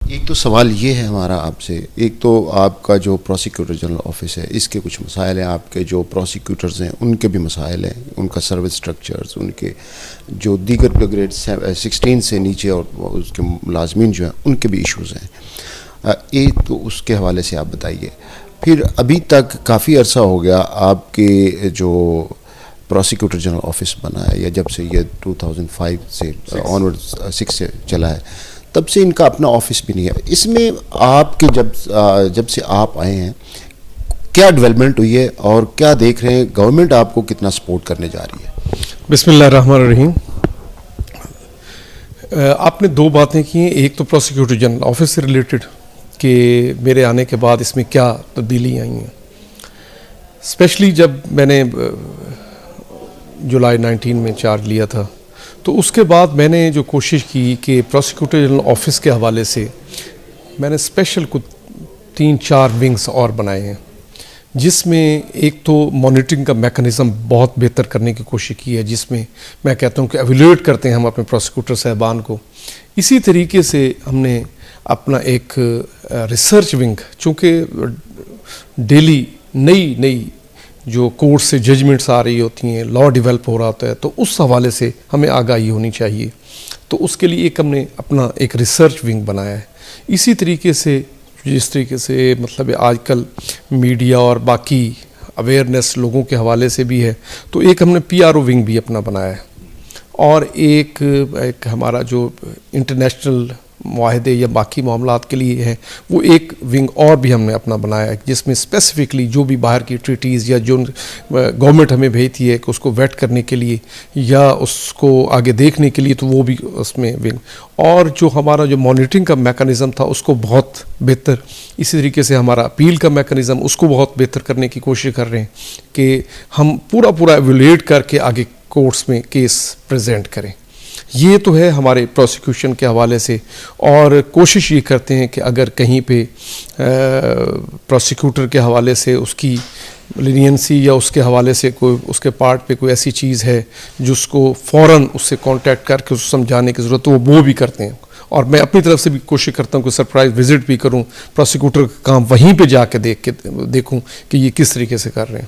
ایک تو سوال یہ ہے ہمارا آپ سے، ایک تو آپ کا جو پروسیکیوٹر جنرل آفس ہے اس کے کچھ مسائل ہیں، آپ کے جو پروسیکیوٹرز ہیں ان کے بھی مسائل ہیں، ان کا سروس سٹرکچرز، ان کے جو دیگر گریڈ 16 سے نیچے اور اس کے ملازمین جو ہیں ان کے بھی ایشوز ہیں. ایک تو اس کے حوالے سے آپ بتائیے. پھر ابھی تک کافی عرصہ ہو گیا آپ کے جو پروسیکیوٹر جنرل آفس بنا ہے، یا جب سے یہ 2005 سے آنورڈ 6 سے چلا ہے، تب سے ان کا اپنا آفس بھی نہیں ہے. اس میں آپ کے جب سے آپ آئے ہیں کیا ڈیولپمنٹ ہوئی ہے اور کیا دیکھ رہے ہیں گورنمنٹ آپ کو کتنا سپورٹ کرنے جا رہی ہے؟ بسم اللہ الرحمن الرحیم. آپ نے دو باتیں کی ہیں، ایک تو پروسیکیوٹر جنرل آفس سے ریلیٹڈ کہ میرے آنے کے بعد اس میں کیا تبدیلی آئی ہیں. اسپیشلی جب میں نے جولائی 19 میں چارج لیا تھا تو اس کے بعد میں نے جو کوشش کی کہ پروسیکیوٹر جنرل آفس کے حوالے سے میں نے اسپیشل کچھ 3-4 ونگز اور بنائے ہیں، جس میں ایک تو مانیٹرنگ کا میکانزم بہت بہتر کرنے کی کوشش کی ہے، جس میں میں کہتا ہوں کہ ایویلیٹ کرتے ہیں ہم اپنے پروسیکیوٹر صاحبان کو. اسی طریقے سے ہم نے اپنا ایک ریسرچ ونگ، چونکہ ڈیلی نئی جو کورٹ سے ججمنٹس آ رہی ہوتی ہیں، لا ڈیولپ ہو رہا ہوتا ہے، تو اس حوالے سے ہمیں آگاہی ہونی چاہیے. تو اس کے لیے ہم نے اپنا ایک ریسرچ ونگ بنایا ہے. اسی طریقے سے جس طریقے سے مطلب آج کل میڈیا اور باقی اویئرنیس لوگوں کے حوالے سے بھی ہے، تو ایک ہم نے PRO ونگ بھی اپنا بنایا ہے. اور ایک ہمارا جو انٹرنیشنل معاہدے یا باقی معاملات کے لیے ہے وہ ایک ونگ اور بھی ہم نے اپنا بنایا ہے، جس میں اسپیسیفکلی جو بھی باہر کی ٹریٹیز یا جو گورنمنٹ ہمیں بھیجتی ہے کہ اس کو ویٹ کرنے کے لیے یا اس کو آگے دیکھنے کے لیے، تو وہ بھی اس میں ونگ. اور جو ہمارا جو مانیٹرنگ کا میکانزم تھا اس کو بہت بہتر، اسی طریقے سے ہمارا اپیل کا میکانزم اس کو بہت بہتر کرنے کی کوشش کر رہے ہیں کہ ہم پورا ایویلیٹ کر کے آگے کورٹس میں کیس پریزنٹ کریں. یہ تو ہے ہمارے پروسیکیوشن کے حوالے سے. اور کوشش یہ کرتے ہیں کہ اگر کہیں پہ پروسیکیوٹر کے حوالے سے اس کی لینینسی یا اس کے حوالے سے کوئی اس کے پارٹ پہ کوئی ایسی چیز ہے جس کو فوراً اس سے کانٹیکٹ کر کے اس کو سمجھانے کی ضرورت، تو وہ بھی کرتے ہیں. اور میں اپنی طرف سے بھی کوشش کرتا ہوں کہ سرپرائز وزٹ بھی کروں، پروسیکیوٹر کا کام وہیں پہ جا کے دیکھوں کہ یہ کس طریقے سے کر رہے ہیں.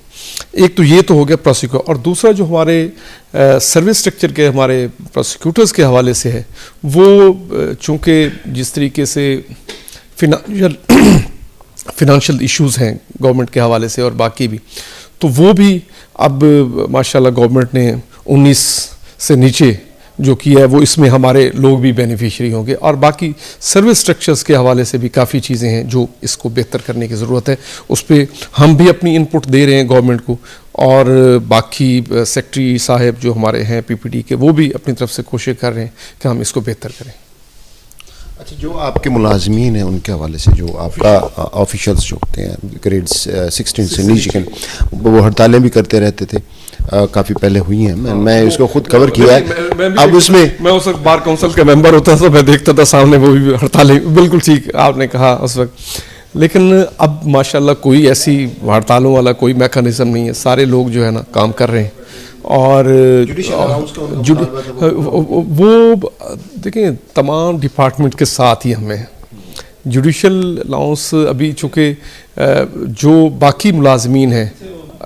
ایک تو یہ تو ہو گیا پروسیکیوٹر. اور دوسرا جو ہمارے سروس اسٹرکچر کے ہمارے پروسیکیوٹرز کے حوالے سے ہے، وہ چونکہ جس طریقے سے فنانشل ایشوز ہیں گورنمنٹ کے حوالے سے اور باقی بھی، تو وہ بھی اب ماشاءاللہ گورنمنٹ نے 19 سے نیچے جو کیا ہے وہ اس میں ہمارے لوگ بھی بینیفیشری ہوں گے. اور باقی سروس سٹرکچرز کے حوالے سے بھی کافی چیزیں ہیں جو اس کو بہتر کرنے کی ضرورت ہے. اس پہ ہم بھی اپنی انپٹ دے رہے ہیں گورنمنٹ کو، اور باقی سیکٹری صاحب جو ہمارے ہیں PPD کے، وہ بھی اپنی طرف سے کوشش کر رہے ہیں کہ ہم اس کو بہتر کریں. اچھا، جو آپ کے ملازمین ہیں ان کے حوالے سے، جو آپ کا آفیشلز جو ہوتے ہیں گریڈ 16 سے نیچے، وہ ہڑتالیں بھی کرتے رہتے تھے، کافی پہلے ہوئی ہیں، میں اس کو خود کور کیا ہے. اب اس میں اس وقت بار کونسل کا ممبر ہوتا تھا، میں دیکھتا تھا سامنے وہ بھی ہڑتالیں. بالکل ٹھیک آپ نے کہا اس وقت. لیکن اب ماشاءاللہ کوئی ایسی ہڑتالوں والا کوئی میکانزم نہیں ہے، سارے لوگ جو ہے نا کام کر رہے ہیں. اور وہ دیکھیں تمام ڈپارٹمنٹ کے ساتھ ہی ہمیں جوڈیشل الاؤنس ابھی، چونکہ جو باقی ملازمین ہیں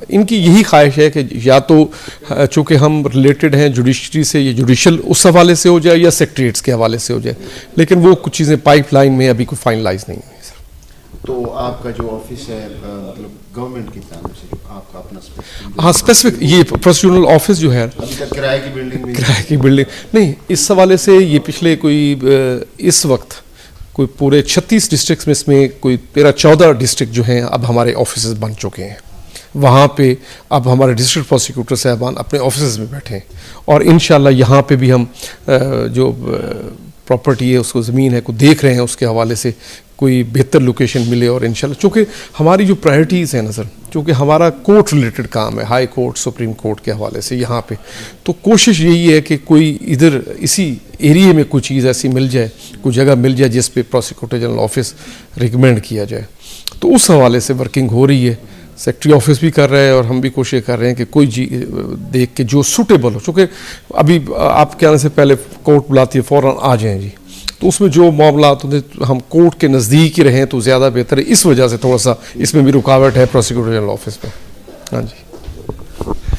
ان کی یہی خواہش ہے کہ یا تو چونکہ ہم ریلیٹڈ ہیں جوڈیشری سے، یہ جوڈیشل اس حوالے سے ہو جائے یا سیکریٹریٹس کے حوالے سے ہو جائے، لیکن وہ کچھ چیزیں پائپ لائن میں ابھی کوئی فائنلائز نہیں ہے. تو آپ کا جو آفس ہے مطلب گورنمنٹ کی طرف سے آپ کا اپنا ہاں اسپیسیفک یہ پروسیکیوٹر آفس جو ہے کرائے کی بلڈنگ نہیں، اس حوالے سے یہ پچھلے کوئی اس وقت کوئی پورے 36 ڈسٹرکٹس میں اس میں کوئی 13-14 ڈسٹرکٹ جو ہیں اب ہمارے آفیسز بن چکے ہیں. وہاں پہ اب ہمارے ڈسٹرکٹ پروسیکیوٹر صاحبان اپنے آفیسز میں بیٹھے ہیں، اور انشاءاللہ یہاں پہ بھی ہم جو پراپرٹی ہے اس کو زمین ہے کو دیکھ رہے ہیں، اس کے حوالے سے کوئی بہتر لوکیشن ملے. اور انشاءاللہ چونکہ ہماری جو پرائرٹیز ہیں نظر، چونکہ ہمارا کورٹ ریلیٹڈ کام ہے، ہائی کورٹ سپریم کورٹ کے حوالے سے یہاں پہ، تو کوشش یہی ہے کہ کوئی ادھر اسی ایریے میں کوئی چیز ایسی مل جائے، کوئی جگہ مل جائے جس پہ پروسیکیوٹر جنرل آفس ریکمینڈ کیا جائے. تو اس حوالے سے ورکنگ ہو رہی ہے. سیکٹری آفس بھی کر رہے ہیں اور ہم بھی کوشش کر رہے ہیں کہ کوئی دیکھ کے جو سوٹیبل ہو. چونکہ ابھی آپ کے آنے سے پہلے کورٹ بلاتی ہے فوراً آ جائیں جی، تو اس میں جو معاملات ہم کورٹ کے نزدیک ہی رہیں تو زیادہ بہتر ہے. اس وجہ سے تھوڑا سا اس میں بھی رکاوٹ ہے پروسیکیوٹر جنرل آفس میں. ہاں جی.